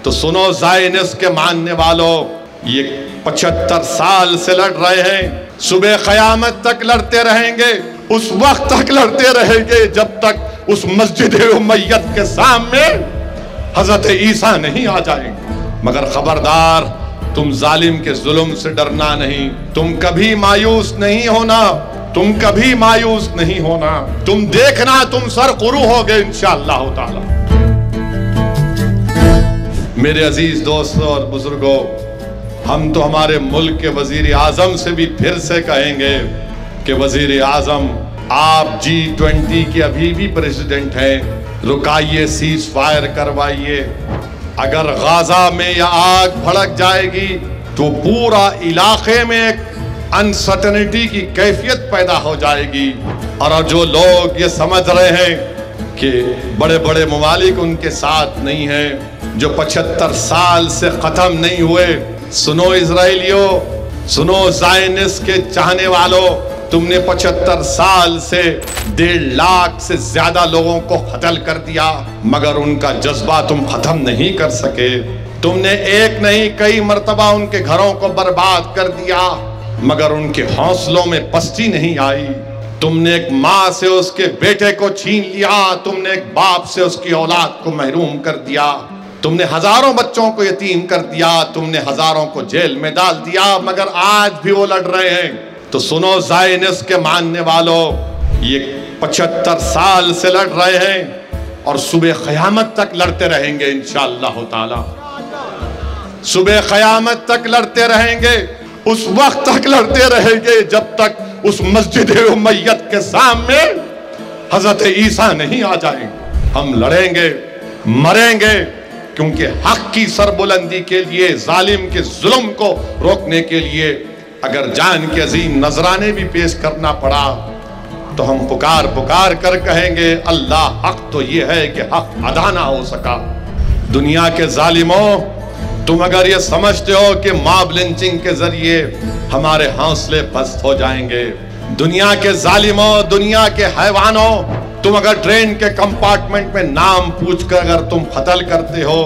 तो सुनो ज़ायनिस्ट के मानने वालों, ये 75 साल से लड़ रहे हैं, सुबह क़यामत तक लड़ते रहेंगे, उस वक्त तक लड़ते रहेंगे जब तक उस मस्जिद उमैयद के सामने हजरत ईसा नहीं आ जाएंगे। मगर खबरदार, तुम जालिम के जुल्म से डरना नहीं, तुम कभी मायूस नहीं होना, तुम कभी मायूस नहीं होना। तुम देखना, तुम सरकुरू होगे इंशाअल्लाह ताला। मेरे अजीज दोस्तों और बुजुर्गों, हम तो हमारे मुल्क के वजीर आजम से भी फिर से कहेंगे कि वजीर आजम, आप G20 के अभी भी प्रेसिडेंट हैं, रुकाइए, सीज फायर करवाइए। अगर गाजा में या आग भड़क जाएगी तो पूरा इलाके में एक अनसर्टेनिटी की कैफियत पैदा हो जाएगी। और जो लोग ये समझ रहे हैं कि बड़े बड़े ममालिक उनके साथ नहीं हैं, जो 75 साल से ख़त्म नहीं हुए, सुनो इजराइलियों, सुनो ज़ायनिस्ट के चाहने वालों, तुमने 75 साल से 1.5 लाख से ज्यादा लोगों को कत्ल कर दिया, मगर उनका जज्बा तुम खत्म नहीं कर सके। तुमने एक नहीं कई मर्तबा उनके घरों को बर्बाद कर दिया, मगर उनके हौसलों में पस्ती नहीं आई। तुमने एक माँ से उसके बेटे को छीन लिया, तुमने एक बाप से उसकी औलाद को महरूम कर दिया, तुमने हजारों बच्चों को यतीम कर दिया, तुमने हजारों को जेल में डाल दिया, मगर आज भी वो लड़ रहे हैं। तो सुनो ज़ायनिस्ट के मानने वालों, ये 75 साल से लड़ रहे हैं और सुबह क़यामत तक लड़ते रहेंगे इंशाअल्लाह ताला। सुबह क़यामत तक लड़ते रहेंगे, उस वक्त तक लड़ते रहेंगे जब तक उस मस्जिद उमैयद के सामने हजरत ईसा नहीं आ जाएंगे। हम लड़ेंगे, मरेंगे, क्योंकि हक की सरबुलंदी के लिए, जालिम के जुल्म को रोकने के लिए अगर जान के अजीम नजराने भी पेश करना पड़ा तो हम पुकार पुकार कर कहेंगे, अल्लाह, हक तो ये है कि हक अदा ना हो सका। दुनिया के जालिमों, तुम अगर ये समझते हो कि मॉब लिंचिंग के जरिए हमारे हौसले पस्त हो जाएंगे, दुनिया के जालिमों, दुनिया के हैवानों, तुम अगर ट्रेन के कंपार्टमेंट में नाम पूछकर अगर तुम कत्ल करते हो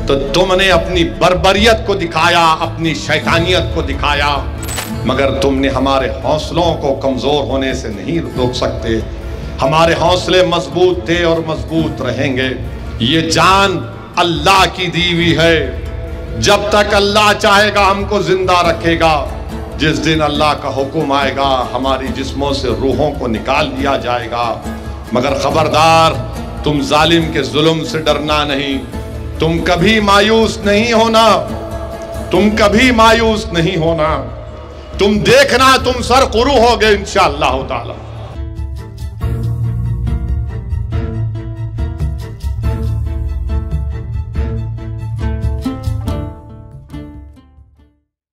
तो तुमने अपनी बर्बरियत को दिखाया, अपनी शैतानियत को दिखाया, मगर तुमने हमारे हौसलों को कमजोर होने से नहीं रोक सकते। हमारे हौसले मजबूत थे और मजबूत रहेंगे। ये जान अल्लाह की दी हुई है, जब तक अल्लाह चाहेगा हमको जिंदा रखेगा। जिस दिन अल्लाह का हुक्म आएगा हमारी जिस्मों से रूहों को निकाल दिया जाएगा। मगर खबरदार, तुम जालिम के जुल्म से डरना नहीं, तुम कभी मायूस नहीं होना, तुम कभी मायूस नहीं होना। तुम देखना, तुम सरकुरू होगे इंशाअल्लाह ताला।